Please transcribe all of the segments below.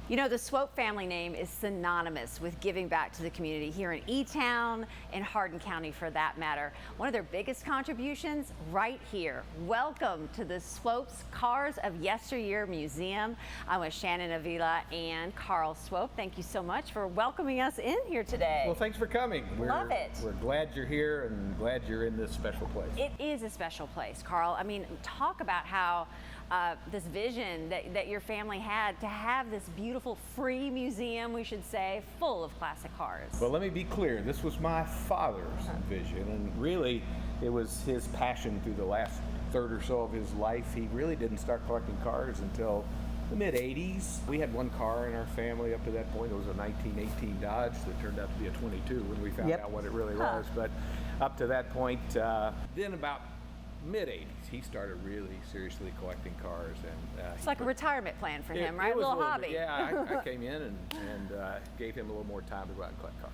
You know, the Swope family name is synonymous with giving back to the community here in E-Town and Hardin County for that matter. One of their biggest contributions right here. Welcome to the Swope's Cars of Yesteryear Museum. I'm with Shannon Avila and Carl Swope. Thank you so much for welcoming us in here today. Well, thanks for coming. Love it. We're glad you're here and glad you're in this special place. It is a special place, Carl. I mean, talk about how this vision that your family had to have this beautiful free museum, we should say, full of classic cars. Well, let me be clear. This was my father's vision, and really it was his passion through the last third or so of his life. He really didn't start collecting cars until the mid-'80s. We had one car in our family up to that point. It was a 1918 Dodge that turned out to be a 22 when we found out what it really was. But up to that point, then about mid-'80s, he started really seriously collecting cars, and it's like a retirement plan for him, right? It was a little hobby. Yeah, I came in and gave him a little more time to go out and collect cars.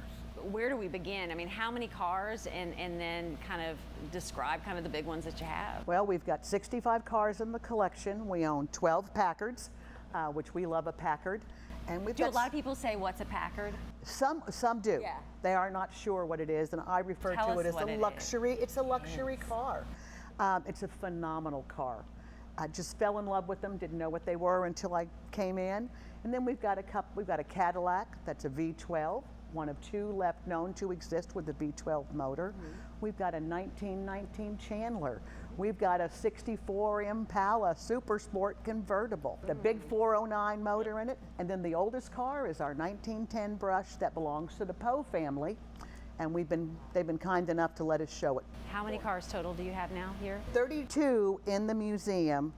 Where do we begin? I mean, how many cars, and then kind of describe kind of the big ones that you have? Well, we've got 65 cars in the collection. We own 12 Packards, which we love a Packard. And we've got a lot of people say, what's a Packard? Some do. Yeah. They are not sure what it is, and I refer to it as a luxury. It's a luxury car. It's a phenomenal car. I just fell in love with them, didn't know what they were until I came in. And then we've got a Cadillac that's a V12, one of two left known to exist with a V12 motor. We've got a 1919 Chandler. We've got a 64 Impala Super Sport convertible, the big 409 motor in it. And then the oldest car is our 1910 Brush that belongs to the Poe family. And they've been kind enough to let us show it. How many cars total do you have now here? 32 in the museum,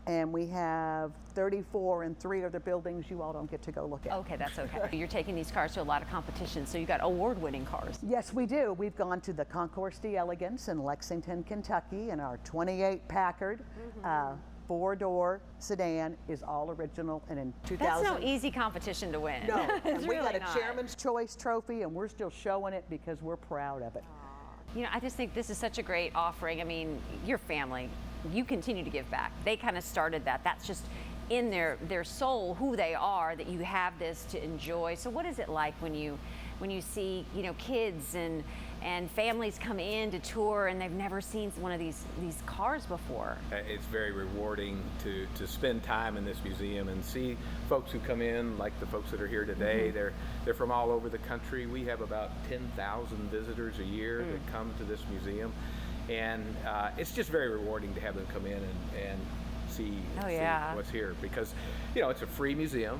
and we have 34 in 3 other buildings you all don't get to go look at. Okay, that's okay. You're taking these cars to a lot of competitions, so you got award-winning cars. Yes, we do. We've gone to the Concours d'Elegance in Lexington, Kentucky, and our 28 Packard. 4-door sedan is all original, and in 2000. That's no easy competition to win. No, and we really got a Chairman's Choice trophy, and we're still showing it because we're proud of it. You know, I just think this is such a great offering. I mean, your family, you continue to give back. They kind of started that. That's just in their soul, who they are, that you have this to enjoy. So what is it like when you see, you know, kids and families come in to tour and they've never seen one of these cars before? It's very rewarding to spend time in this museum and see folks who come in, like the folks that are here today. They're from all over the country. We have about 10,000 visitors a year that come to this museum, and it's just very rewarding to have them come in and see what's here, because you know, it's a free museum.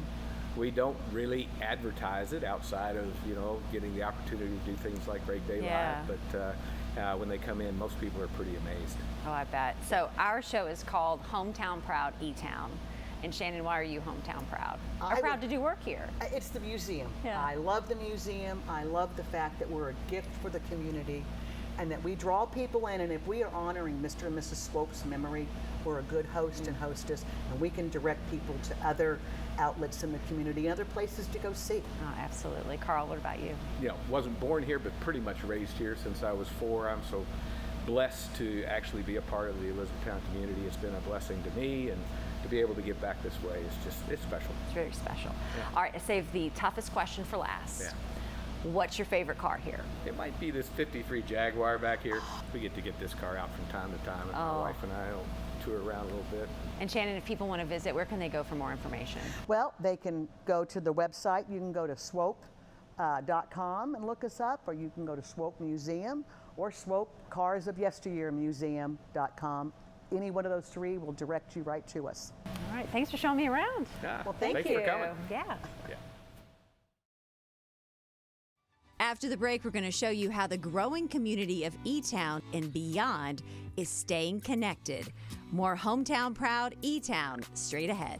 We don't really advertise it outside of, you know, getting the opportunity to do things like Great Day Live, but when they come in, most people are pretty amazed. Oh, I bet. So our show is called Hometown Proud E-Town. And Shannon, why are you hometown proud? Or proud to do work here? It's the museum. Yeah. I love the museum. I love the fact that we're a gift for the community, and that we draw people in, and if we are honoring Mr. and Mrs. Swope's memory, we're a good host and hostess, and we can direct people to other outlets in the community and other places to go see. Oh, absolutely. Carl, what about you? You know, wasn't born here, but pretty much raised here since I was 4. I'm so blessed to actually be a part of the Elizabethtown community. It's been a blessing to me, and to be able to give back this way it's special. It's very special. Yeah. All right, I saved the toughest question for last. Yeah. What's your favorite car here? It might be this 53 Jaguar back here. We get to get this car out from time to time, and my wife and I will tour around a little bit. And Shannon, if people want to visit, where can they go for more information? Well, they can go to the website. You can go to swope.com and look us up, or you can go to Swope Museum or Swope Cars of Yesteryear Museum.com. Any one of those 3 will direct you right to us. All right, thanks for showing me around. Yeah. Well, thanks for coming. Yeah. After the break, we're going to show you how the growing community of E-Town and beyond is staying connected. More Hometown Proud E-Town straight ahead.